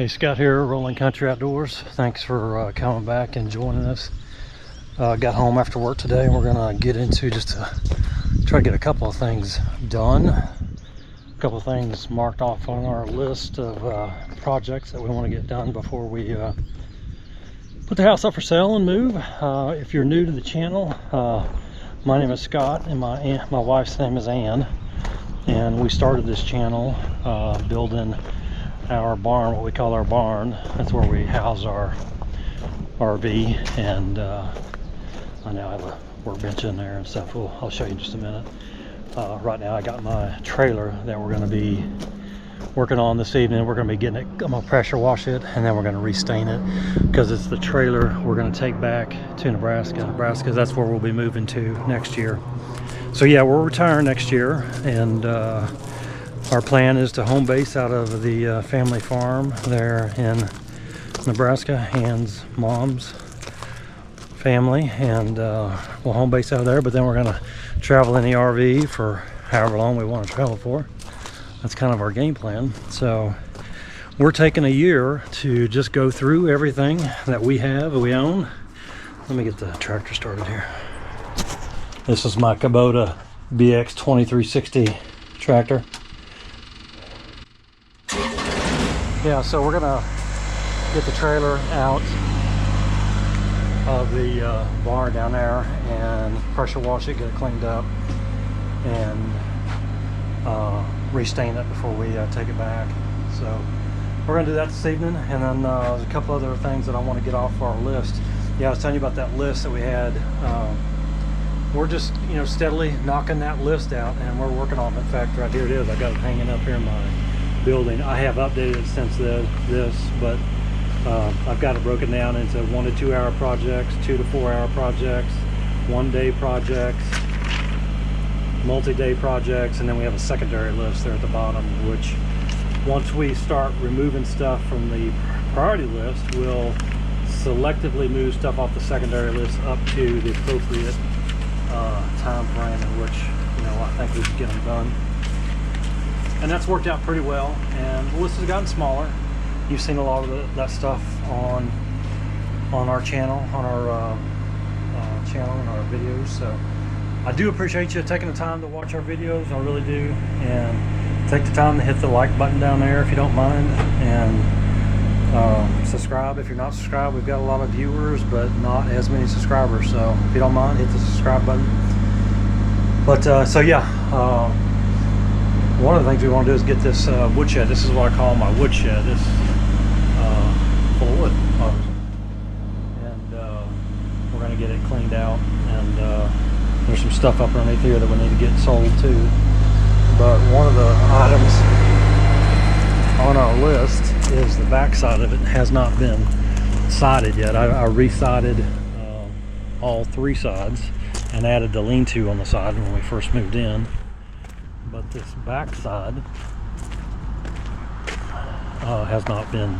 Hey, Scott here, Rolling Country Outdoors. Thanks for coming back and joining us. Got home after work today and we're gonna get into just to try to get a couple of things done. A couple of things marked off on our list of projects that we want to get done before we put the house up for sale and move. If you're new to the channel, my name is Scott and my wife's name is Ann. And we started this channel building our barn, what we call our barn. That's where we house our RV, and I now have a workbench in there and stuff. I'll show you in just a minute. Right now I got my trailer that we're going to be working on this evening. We're going to be getting it, I'm going to pressure wash it, and then we're going to restain it because it's the trailer we're going to take back to Nebraska. That's where we'll be moving to next year. So yeah, we'll retire next year, and our plan is to home base out of the family farm there in Nebraska, Ann's mom's family, and we'll home base out of there, but then we're going to travel in the RV for however long we want to travel for. That's kind of our game plan. So we're taking a year to just go through everything that we own. Let me get the tractor started here. This is my Kubota BX 2360 tractor. Yeah, so we're gonna get the trailer out of the barn down there and pressure wash it, get it cleaned up, and restain it before we take it back. So we're gonna do that this evening, and then there's a couple other things that I want to get off our list. Yeah, I was telling you about that list that we had. We're just, steadily knocking that list out, and we're working on it. In fact, right here it is. I got it hanging up here in my building. I have updated it since this, but I've got it broken down into 1 to 2 hour projects, 2 to 4 hour projects, 1 day projects, multi-day projects, and then we have a secondary list there at the bottom, which once we start removing stuff from the priority list, we'll selectively move stuff off the secondary list up to the appropriate time frame in which I think we can get them done. And that's worked out pretty well, and the list has gotten smaller. You've seen a lot of that stuff on our channel, on our channel and our videos. So I do appreciate you taking the time to watch our videos. I really do. And take the time to hit the like button down there if you don't mind, and subscribe if you're not subscribed. We've got a lot of viewers, but not as many subscribers. So if you don't mind, hit the subscribe button. But so yeah. One of the things we want to do is get this woodshed. This is what I call my woodshed. This full of wood, obviously. And we're going to get it cleaned out. And there's some stuff up underneath here that we need to get sold too. But one of the items on our list is the back side of it. It has not been sided yet. I re-sided all 3 sides and added the lean-to on the side when we first moved in. But this back side has not been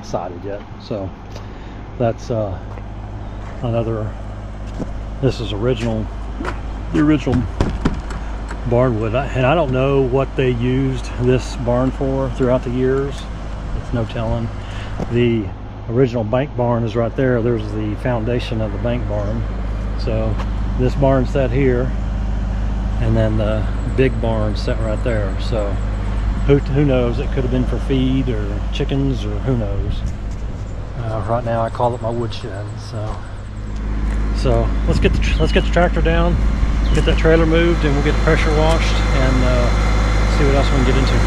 sided yet. So that's another. This is the original barn wood, and I don't know what they used this barn for throughout the years. It's no telling. The original bank barn is right there. There's the foundation of the bank barn. So this barn sat here, and then the big barn set right there. So who knows? It could have been for feed or chickens, or who knows. Right now I call it my woodshed. So let's get the tractor down, get that trailer moved, and we'll get the pressure washed and see what else we can get into.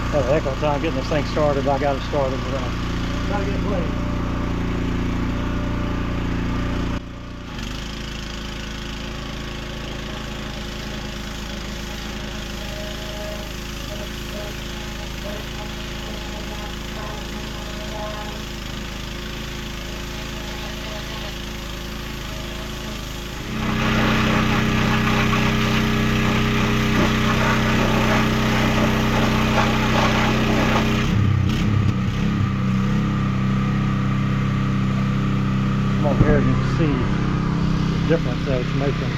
Had a heck of a time getting this thing started. I got it started. We're gotta get it blazed. on here and you can see the difference that it's making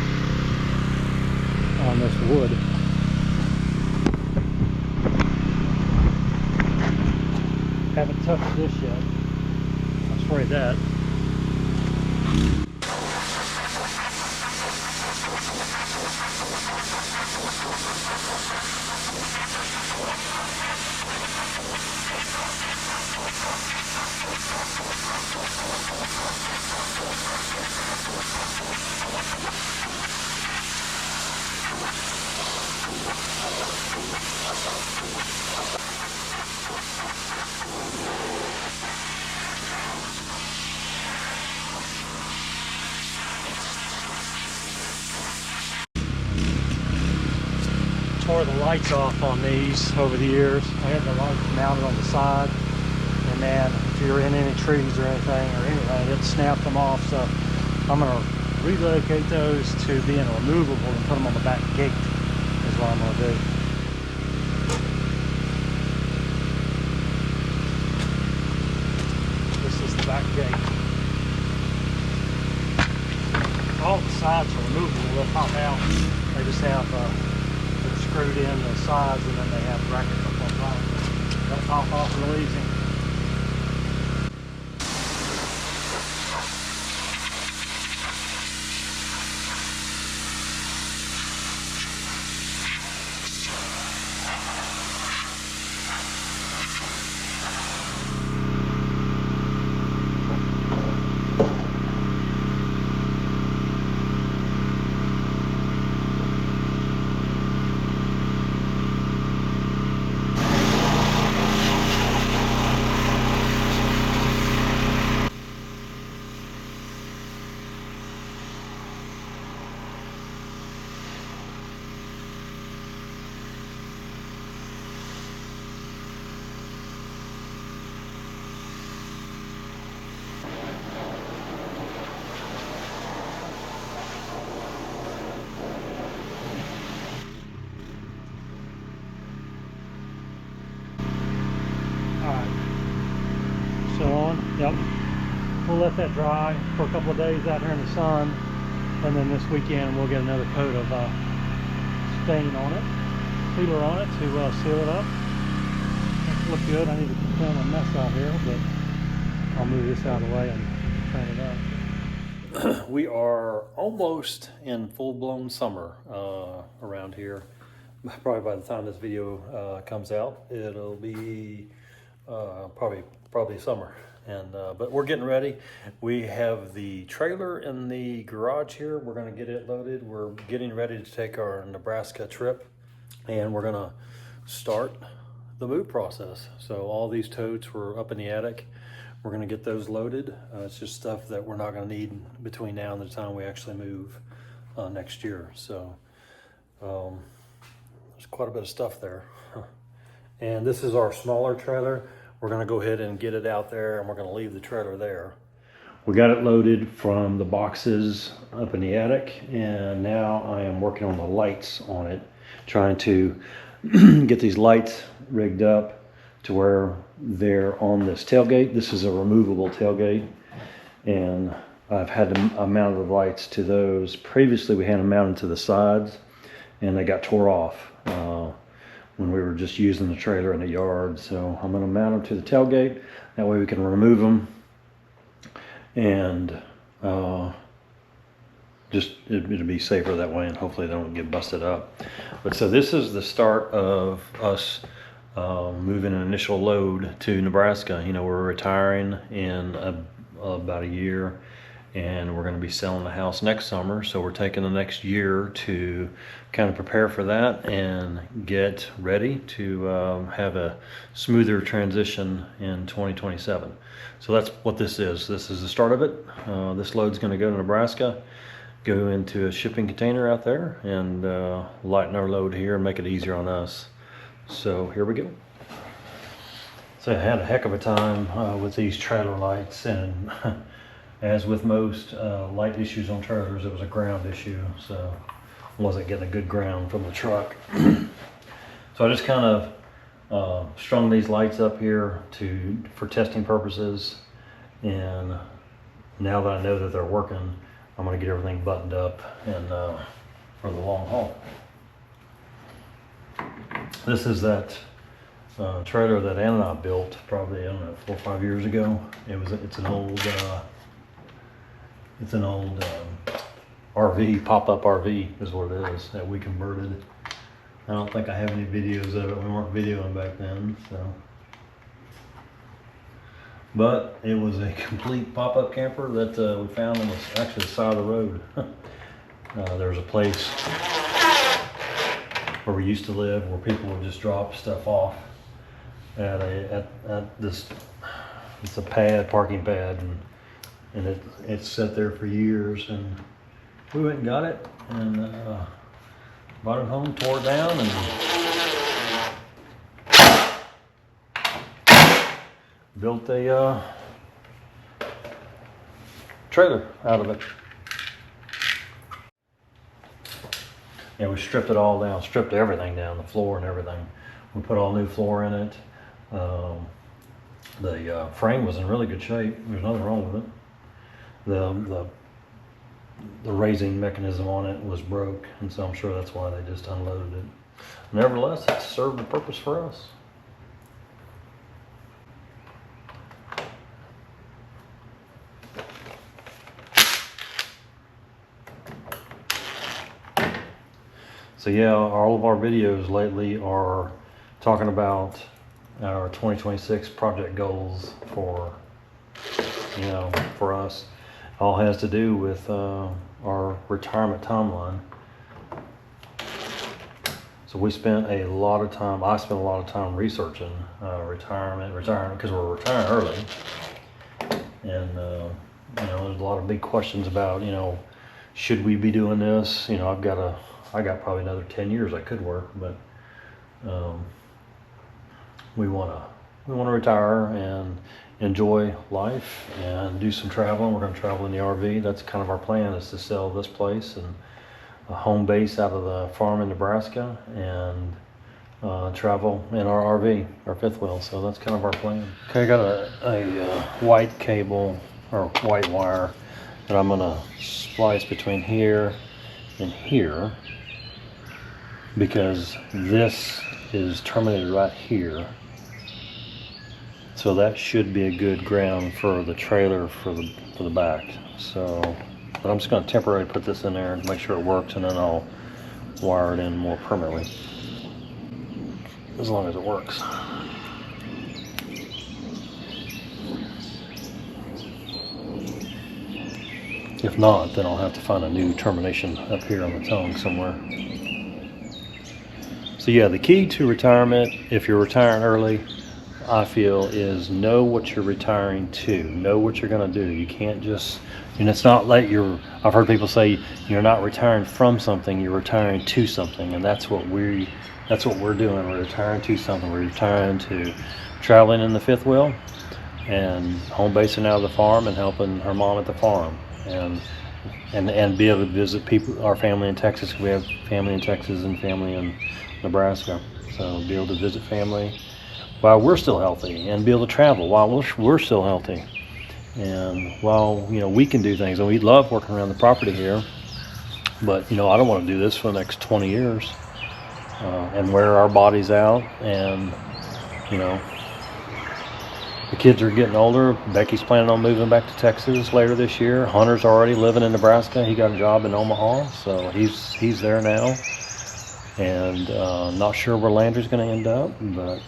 on this wood. Haven't touched this yet. I'll spray that. Tore the lights off on these over the years. I had the lights mounted on the side, and man, if you're in any trees or anything, it snapped them off. So I'm gonna relocate those to being removable and put them on the back gate is what I'm gonna do. This is the back gate. All the sides are removable, they'll pop out. They just have screwed in the sides, and then they have brackets up on top. They'll pop off real easy. Yep. We'll let that dry for a couple of days out here in the sun, and then this weekend we'll get another coat of stain on it, sealer on it to seal it up. It looks good. I need to clean a mess out here, but I'll move this out of the way and clean it up. We are almost in full-blown summer around here. Probably by the time this video comes out, it'll be probably summer. And but we're getting ready. We have the trailer in the garage here. We're going to get it loaded. We're getting ready to take our Nebraska trip, and we're going to start the move process. So all these totes were up in the attic. We're going to get those loaded. It's just stuff that we're not going to need between now and the time we actually move next year. So there's quite a bit of stuff there. And this is our smaller trailer. We're gonna go ahead and get it out there, and we're gonna leave the trailer there. We got it loaded from the boxes up in the attic, and now I am working on the lights on it, trying to get these lights rigged up to where they're on this tailgate. This is a removable tailgate, and I've had to mount the lights to those. Previously we had them mounted to the sides, and they got tore off when we were just using the trailer in the yard. So I'm going to mount them to the tailgate. That way we can remove them, and just it'll be safer that way, and hopefully they don't get busted up. But so this is the start of us moving an initial load to Nebraska. You know, we're retiring in about a year, and we're going to be selling the house next summer. So we're taking the next year to kind of prepare for that and get ready to have a smoother transition in 2027. So that's what this is. This is the start of it. This load's going to go to Nebraska, go into a shipping container out there, and lighten our load here and make it easier on us. So here we go. So I had a heck of a time with these trailer lights, and as with most light issues on trailers, it was a ground issue, so I wasn't getting a good ground from the truck. So I just kind of strung these lights up here for testing purposes, and Now that I know that they're working, I'm gonna get everything buttoned up and for the long haul. This is that trailer that Ann and I built probably, I don't know, 4 or 5 years ago. It's an old RV, pop-up RV is what it is, that we converted. I don't think I have any videos of it. We weren't videoing back then, so. But it was a complete pop-up camper that we found on actually the side of the road. There's a place where we used to live where people would just drop stuff off at this. It's a parking pad, and it's sat there for years. And we went and got it and brought it home, tore it down, and built a trailer out of it. Yeah, we stripped it all down, stripped everything down, the floor and everything. We put all new floor in it. The frame was in really good shape. There's nothing wrong with it. The raising mechanism on it was broke, and so I'm sure that's why they just unloaded it. Nevertheless, it served a purpose for us. So yeah, all of our videos lately are talking about our 2026 project goals for us. All has to do with our retirement timeline. So I spent a lot of time researching retirement, because we're retiring early. And there's a lot of big questions about, should we be doing this? I got probably another 10 years I could work, but we want to retire and enjoy life and do some traveling. We're going to travel in the RV. That's kind of our plan, is to sell this place and a home base out of the farm in Nebraska and travel in our RV, our fifth wheel. So that's kind of our plan. Okay, I got a white cable or white wire that I'm going to splice between here and here, because this is terminated right here. So that should be a good ground for the trailer for the back. So, but I'm just going to temporarily put this in there to make sure it works, and then I'll wire it in more permanently, as long as it works. If not, then I'll have to find a new termination up here on the tongue somewhere. So yeah, the key to retirement, if you're retiring early, I feel, is know what you're retiring to. Know what you're going to do. You can't just, it's not like I've heard people say you're not retiring from something, you're retiring to something, and that's what we're doing. We're retiring to something. We're retiring to traveling in the fifth wheel and home basing out of the farm and helping her mom at the farm, and be able to visit our family in Texas. We have family in Texas and family in Nebraska, so be able to visit family while we're still healthy, and be able to travel while we're still healthy, and while we can do things. And we love working around the property here, but I don't want to do this for the next 20 years and wear our bodies out. And the kids are getting older. Becky's planning on moving back to Texas later this year. Hunter's already living in Nebraska. He got a job in Omaha, so he's there now. And not sure where Landry's going to end up, but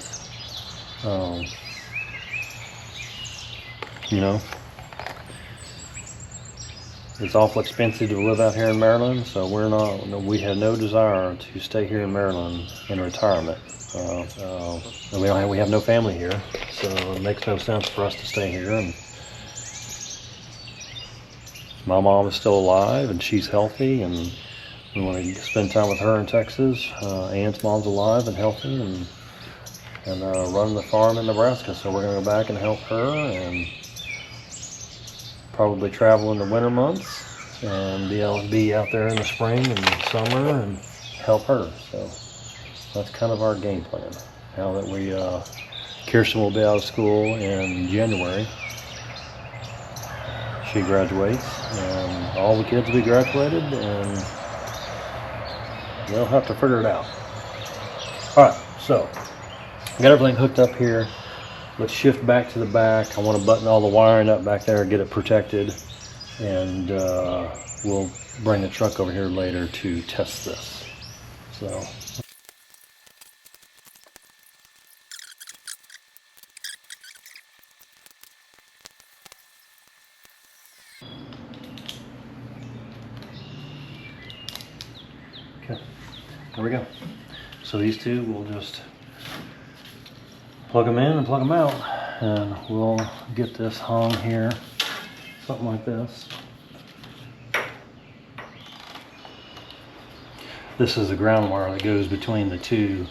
it's awful expensive to live out here in Maryland, so we have no desire to stay here in Maryland in retirement. We have no family here, so it makes no sense for us to stay here. And my mom is still alive and she's healthy, and we want to spend time with her in Texas. Ann's mom's alive and healthy, and run the farm in Nebraska. So we're going to go back and help her, and probably travel in the winter months and be out there in the spring and summer and help her. So that's kind of our game plan. Now that Kirsten will be out of school in January, she graduates, and all the kids will be graduated, and they'll have to figure it out. Alright, so got everything hooked up here. Let's shift back to the back. I want to button all the wiring up back there, get it protected, and we'll bring the truck over here later to test this. So okay, there we go. So these two, we'll just plug them in and plug them out, and we'll get this hung here, something like this. This is the ground wire that goes between the two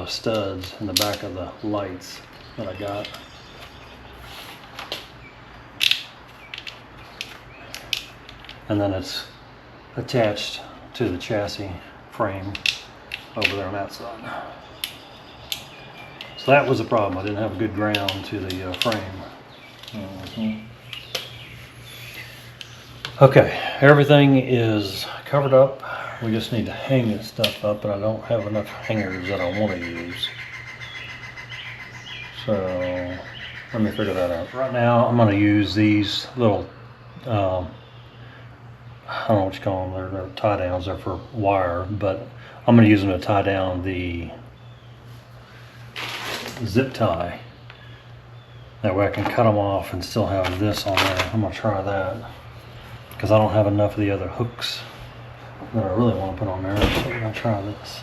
studs in the back of the lights that I got. And then it's attached to the chassis frame over there on that side. So that was a problem. I didn't have good ground to the frame. Okay, everything is covered up. We just need to hang this stuff up, but I don't have enough hangers that I want to use. So let me figure that out. Right now I'm going to use these little, I don't know what you call them, they're tie downs, they're for wire, but I'm going to use them to tie down the zip tie. That way I can cut them off and still have this on there. I'm going to try that because I don't have enough of the other hooks that I really want to put on there. So we're going to try this.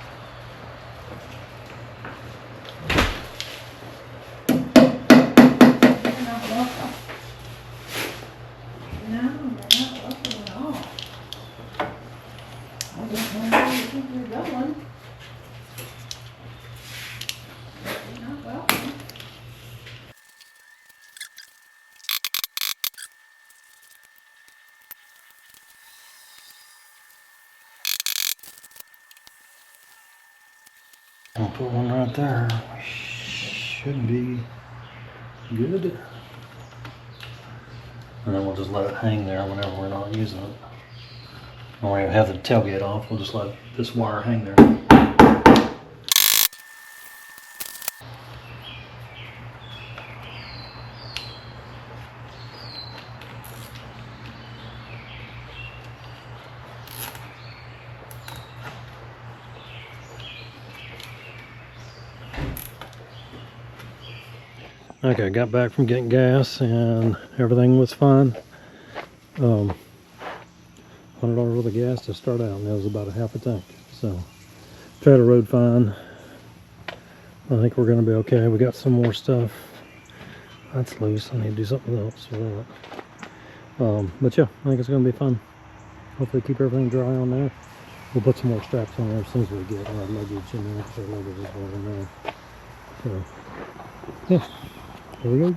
I'll put one right there. Should be good. And then we'll just let it hang there whenever we're not using it. When we have the tailgate off, we'll just let this wire hang there. Okay, got back from getting gas and everything was fine. $100 worth of gas to start out, and that was about a half a tank. So, tried the road fine. I think we're going to be okay. We got some more stuff that's loose. I need to do something else with that. But yeah, I think it's going to be fun. Hopefully keep everything dry on there. We'll put some more straps on there as soon as we get our luggage in there, because our luggage is all in there. So, yeah. Here we go.